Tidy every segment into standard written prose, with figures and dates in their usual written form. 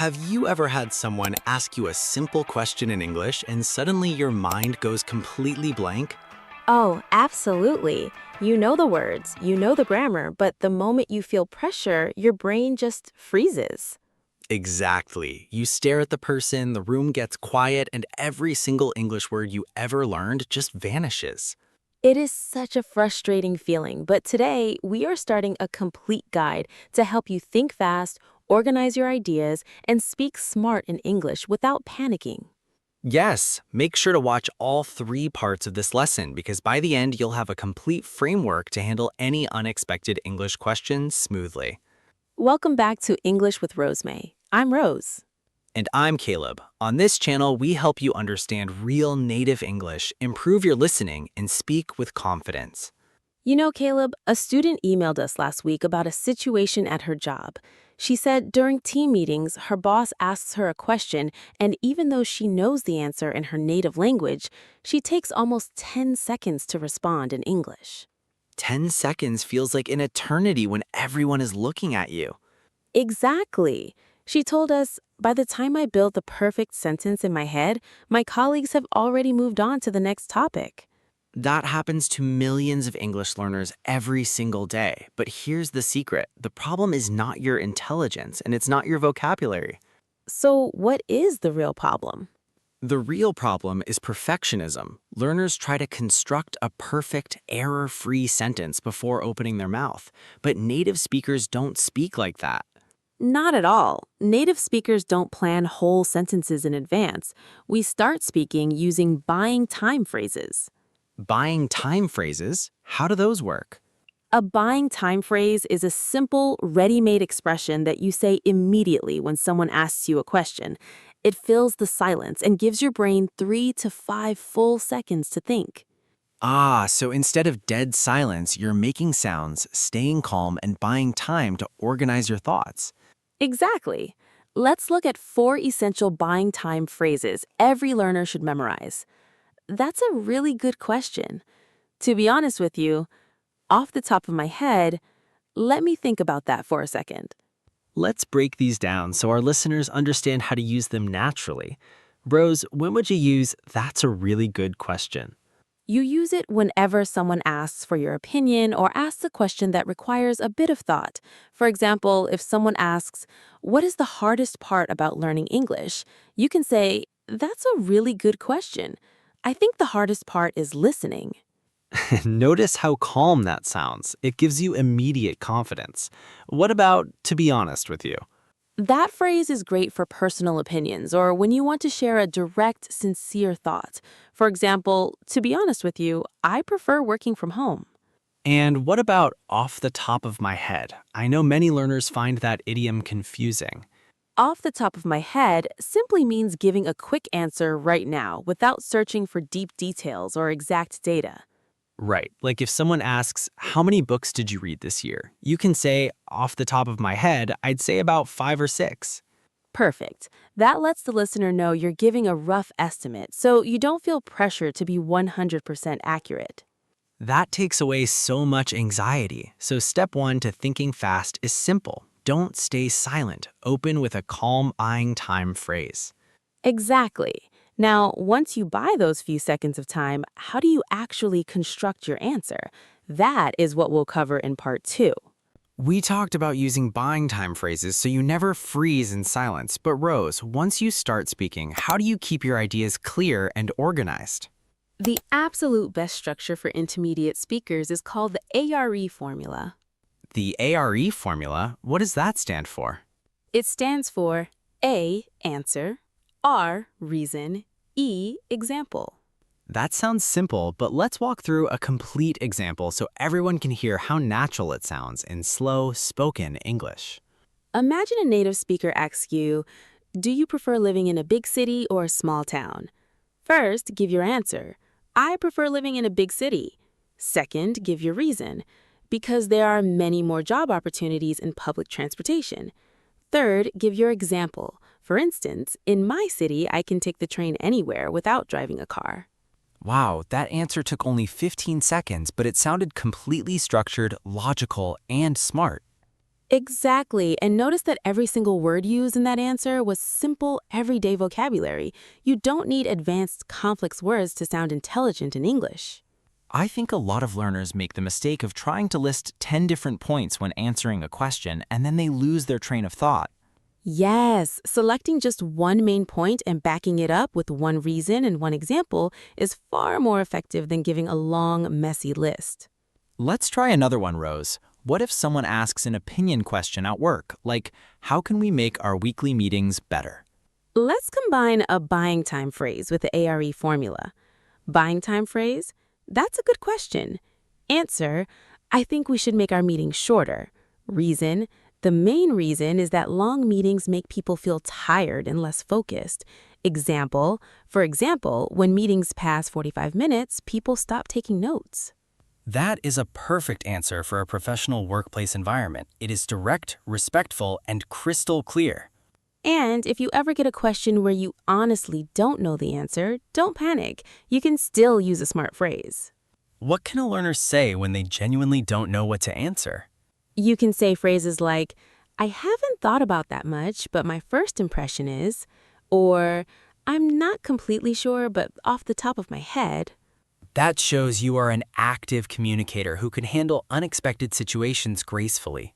Have you ever had someone ask you a simple question in English and suddenly your mind goes completely blank? Oh, absolutely. You know the words, you know the grammar, but the moment you feel pressure, your brain just freezes. Exactly. You stare at the person, the room gets quiet, and every single English word you ever learned just vanishes. It is such a frustrating feeling, but today we are starting a complete guide to help you think fast, organize your ideas, and speak smart in English without panicking. Yes, make sure to watch all three parts of this lesson because by the end, you'll have a complete framework to handle any unexpected English questions smoothly. Welcome back to English with Rosemay. I'm Rose. And I'm Caleb. On this channel, we help you understand real native English, improve your listening, and speak with confidence. You know, Caleb, a student emailed us last week about a situation at her job. She said during team meetings, her boss asks her a question, and even though she knows the answer in her native language, she takes almost 10 seconds to respond in English. 10 seconds feels like an eternity when everyone is looking at you. Exactly. She told us, by the time I build the perfect sentence in my head, my colleagues have already moved on to the next topic. That happens to millions of English learners every single day. But here's the secret. The problem is not your intelligence, and it's not your vocabulary. So, what is the real problem? The real problem is perfectionism. Learners try to construct a perfect, error-free sentence before opening their mouth. But native speakers don't speak like that. Not at all. Native speakers don't plan whole sentences in advance. We start speaking using buying time phrases. Buying time phrases, how do those work? A buying time phrase is a simple, ready-made expression that you say immediately when someone asks you a question. It fills the silence and gives your brain 3 to 5 full seconds to think. Ah, so instead of dead silence, you're making sounds, staying calm, and buying time to organize your thoughts. Exactly. Let's look at 4 essential buying time phrases every learner should memorize. That's a really good question. To be honest with you, off the top of my head, let me think about that for a second. Let's break these down so our listeners understand how to use them naturally. Rose, when would you use "that's a really good question"? You use it whenever someone asks for your opinion or asks a question that requires a bit of thought. For example, if someone asks, "What is the hardest part about learning English?" you can say, "That's a really good question. I think the hardest part is listening." Notice how calm that sounds. It gives you immediate confidence. What about "to be honest with you"? That phrase is great for personal opinions or when you want to share a direct, sincere thought. For example, to be honest with you, I prefer working from home. And what about "off the top of my head"? I know many learners find that idiom confusing. Off the top of my head simply means giving a quick answer right now without searching for deep details or exact data. Right. Like if someone asks, "How many books did you read this year?" You can say, "Off the top of my head, I'd say about 5 or 6." Perfect. That lets the listener know you're giving a rough estimate, so you don't feel pressure to be 100% accurate. That takes away so much anxiety. So step one to thinking fast is simple. Don't stay silent. Open with a calm eyeing time phrase. Exactly. Now, once you buy those few seconds of time, how do you actually construct your answer? That is what we'll cover in part 2. We talked about using buying time phrases so you never freeze in silence. But Rose, once you start speaking, how do you keep your ideas clear and organized? The absolute best structure for intermediate speakers is called the ARE formula. The ARE formula, what does that stand for? It stands for A, answer, R, reason, E, example. That sounds simple, but let's walk through a complete example so everyone can hear how natural it sounds in slow, spoken English. Imagine a native speaker asks you, "Do you prefer living in a big city or a small town?" First, give your answer. "I prefer living in a big city." Second, give your reason. "Because there are many more job opportunities in public transportation." Third, give your example. For instance, in my city, I can take the train anywhere without driving a car. Wow, that answer took only 15 seconds, but it sounded completely structured, logical, and smart. Exactly, and notice that every single word used in that answer was simple, everyday vocabulary. You don't need advanced, complex words to sound intelligent in English. I think a lot of learners make the mistake of trying to list 10 different points when answering a question, and then they lose their train of thought. Yes, selecting just one main point and backing it up with one reason and one example is far more effective than giving a long, messy list. Let's try another one, Rose. What if someone asks an opinion question at work, like, how can we make our weekly meetings better? Let's combine a buying time phrase with the ARE formula. Buying time phrase? That's a good question. Answer, I think we should make our meetings shorter. Reason, the main reason is that long meetings make people feel tired and less focused. Example, for example, when meetings pass 45 minutes, people stop taking notes. That is a perfect answer for a professional workplace environment. It is direct, respectful, and crystal clear. And if you ever get a question where you honestly don't know the answer, don't panic. You can still use a smart phrase. What can a learner say when they genuinely don't know what to answer? You can say phrases like, I haven't thought about that much, but my first impression is, or I'm not completely sure, but off the top of my head. That shows you are an active communicator who can handle unexpected situations gracefully.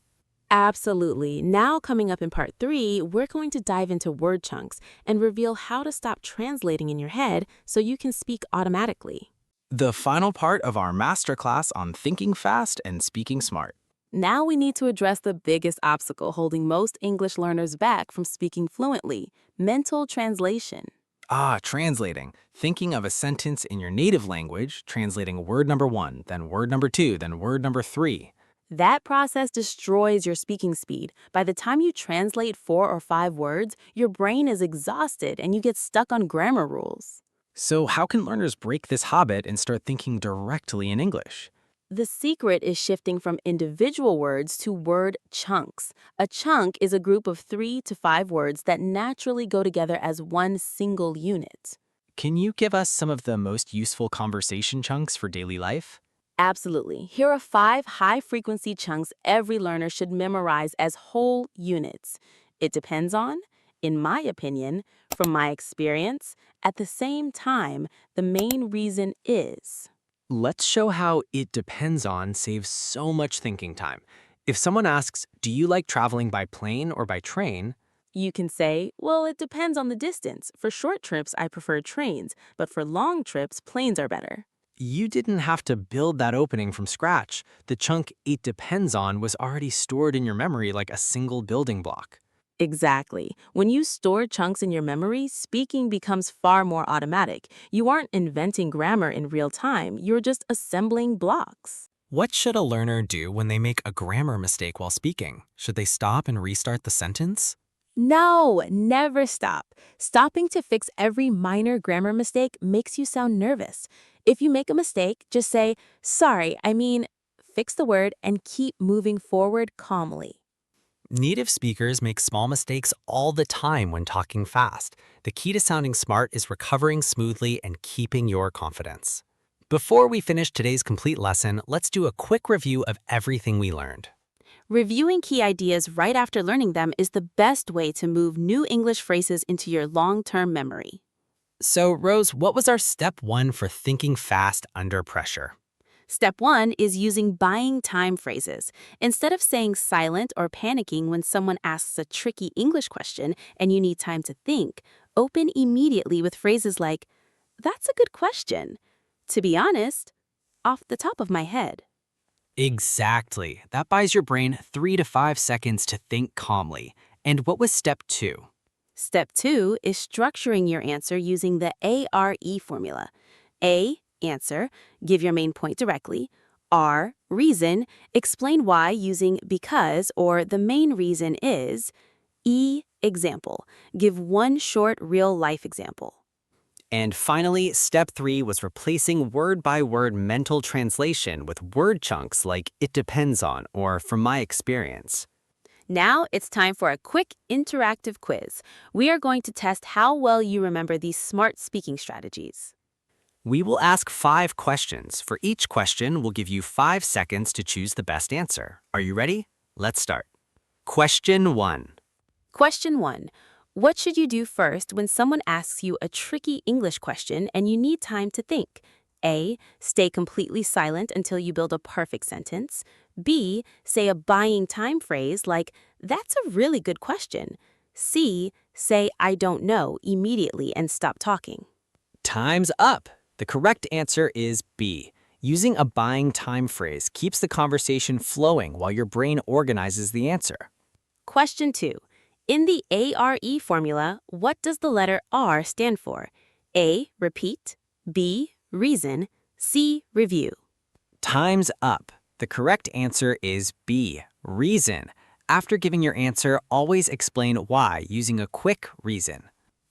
Absolutely. Now, coming up in part 3, we're going to dive into word chunks and reveal how to stop translating in your head so you can speak automatically. The final part of our masterclass on thinking fast and speaking smart. Now we need to address the biggest obstacle holding most English learners back from speaking fluently: mental translation. Translating. Thinking of a sentence in your native language, translating word number 1, then word number 2, then word number 3. That process destroys your speaking speed. By the time you translate 4 or 5 words, your brain is exhausted and you get stuck on grammar rules. So how can learners break this habit and start thinking directly in English? The secret is shifting from individual words to word chunks. A chunk is a group of 3 to 5 words that naturally go together as one single unit. Can you give us some of the most useful conversation chunks for daily life? Absolutely. Here are 5 high-frequency chunks every learner should memorize as whole units. It depends on, in my opinion, from my experience, at the same time, the main reason is. Let's show how "it depends on" saves so much thinking time. If someone asks, do you like traveling by plane or by train? You can say, well, it depends on the distance. For short trips, I prefer trains, but for long trips, planes are better. You didn't have to build that opening from scratch. The chunk "it depends on" was already stored in your memory like a single building block. Exactly. When you store chunks in your memory, speaking becomes far more automatic. You aren't inventing grammar in real time, you're just assembling blocks. What should a learner do when they make a grammar mistake while speaking? Should they stop and restart the sentence? No, never stop. Stopping to fix every minor grammar mistake makes you sound nervous. If you make a mistake, just say, sorry, fix the word and keep moving forward calmly. Native speakers make small mistakes all the time when talking fast. The key to sounding smart is recovering smoothly and keeping your confidence. Before we finish today's complete lesson, let's do a quick review of everything we learned. Reviewing key ideas right after learning them is the best way to move new English phrases into your long-term memory. So, Rose, what was our step 1 for thinking fast under pressure? Step 1 is using buying time phrases. Instead of saying silent or panicking when someone asks a tricky English question and you need time to think, open immediately with phrases like, that's a good question. To be honest, off the top of my head. Exactly. That buys your brain 3 to 5 seconds to think calmly. And what was step 2? Step 2 is structuring your answer using the ARE formula. A, answer, give your main point directly. R, reason, explain why using because or the main reason is. E, example, give one short real-life example. And finally, step 3 was replacing word-by-word mental translation with word chunks like "it depends on" or "from my experience." Now it's time for a quick interactive quiz. We are going to test how well you remember these smart speaking strategies. We will ask 5 questions. For each question, we'll give you 5 seconds to choose the best answer. Are you ready? Let's start. Question 1. Question 1. What should you do first when someone asks you a tricky English question and you need time to think? A. Stay completely silent until you build a perfect sentence. B. Say a buying time phrase like, "That's a really good question." C. Say, "I don't know," immediately and stop talking. Time's up. The correct answer is B. Using a buying time phrase keeps the conversation flowing while your brain organizes the answer. Question 2. In the ARE formula, what does the letter R stand for? A. Repeat. B. Reason. C. Review. Time's up. The correct answer is B. Reason. After giving your answer, always explain why using a quick reason.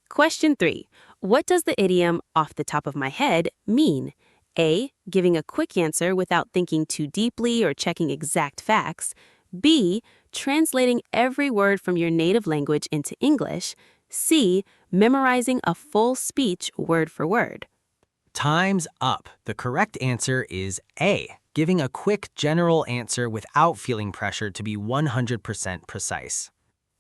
Question 3. What does the idiom "off the top of my head" mean? A. Giving a quick answer without thinking too deeply or checking exact facts. B. Translating every word from your native language into English. C. Memorizing a full speech word for word. Time's up. The correct answer is A. Giving a quick general answer without feeling pressured to be 100% precise.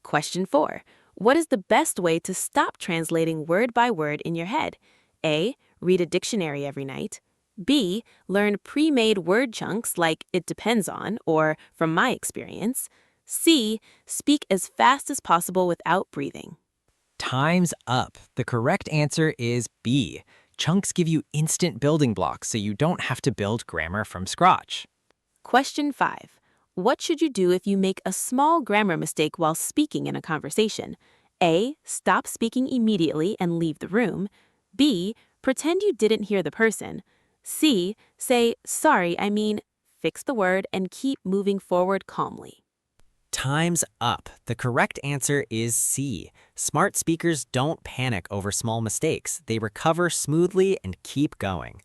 Question 4. What is the best way to stop translating word by word in your head? A. Read a dictionary every night. B. Learn pre-made word chunks like "it depends on" or "from my experience." C. Speak as fast as possible without breathing. Time's up. The correct answer is B. Chunks give you instant building blocks so you don't have to build grammar from scratch. Question 5. What should you do if you make a small grammar mistake while speaking in a conversation? A. Stop speaking immediately and leave the room. B. Pretend you didn't hear the person. C. Say, "Sorry, I mean," fix the word and keep moving forward calmly. Time's up. The correct answer is C. Smart speakers don't panic over small mistakes. They recover smoothly and keep going.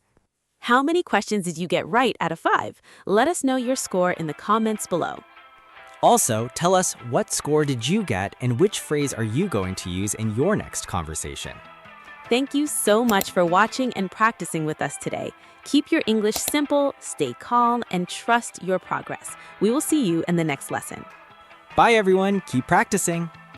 How many questions did you get right out of 5? Let us know your score in the comments below. Also, tell us what score did you get and which phrase are you going to use in your next conversation. Thank you so much for watching and practicing with us today. Keep your English simple, stay calm, and trust your progress. We will see you in the next lesson. Bye everyone, keep practicing.